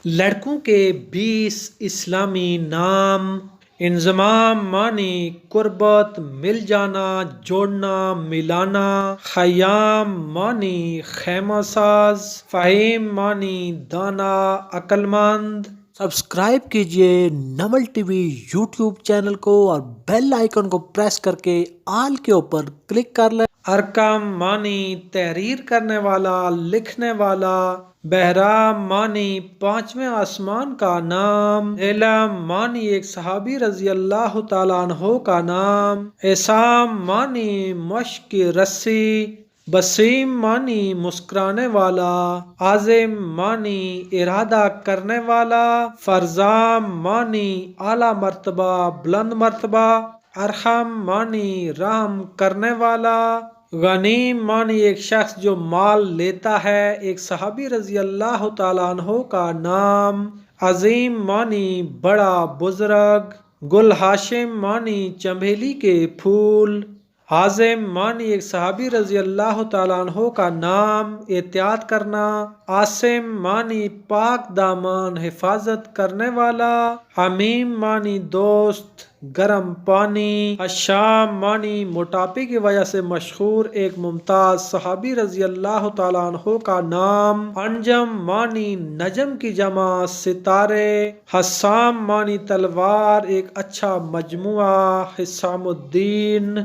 لڑکوں کے 20 اسلامی نام: انضمام معنی قربت، مل جانا، جوڑنا، ملانا۔ خیام معنی خیمہ ساز۔ فہیم معنی دانا، عقل مند۔ سبسکرائب کیجئے Namal T V YouTube channel کو اور بیل آئیکن کو پریس کر کے آل کے اوپر کلک کر لیں۔ ارقم معنی تحریر کرنے والا، لکھنے والا۔ بہرام معنی پانچویں آسمان کا نام۔ علم معنی ایک صحابی رضی اللہ تعالیٰ عنہ کا نام۔ عصام معنی مشق کی رسی۔ بسیم معنی مسکرانے والا۔ عازم معنی ارادہ کرنے والا۔ فرزام معنی اعلیٰ مرتبہ، بلند مرتبہ۔ ارحم معنی رحم کرنے والا۔ غنیم معنی ایک شخص جو مال لیتا ہے، ایک صحابی رضی اللہ تعالیٰ عنہ کا نام۔ عظیم معنی بڑا، بزرگ۔ گل ہاشم معنی چنبیلی کے پھول۔ عازم معنی ایک صحابی رضی اللہ تعالیٰ عنہ کا نام، احتیاط کرنا۔ عاصم معنی پاک دامن، حفاظت کرنے والا۔ حمیم معنی دوست، گرم پانی۔ الشام معنی موٹاپے کی وجہ سے مشہور ایک ممتاز صحابی رضی اللہ تعالیٰ عنہ کا نام۔ انجم معنی نجم کی جمع، ستارے۔ حسام معنی تلوار، ایک اچھا مجموعہ۔ حسام الدین۔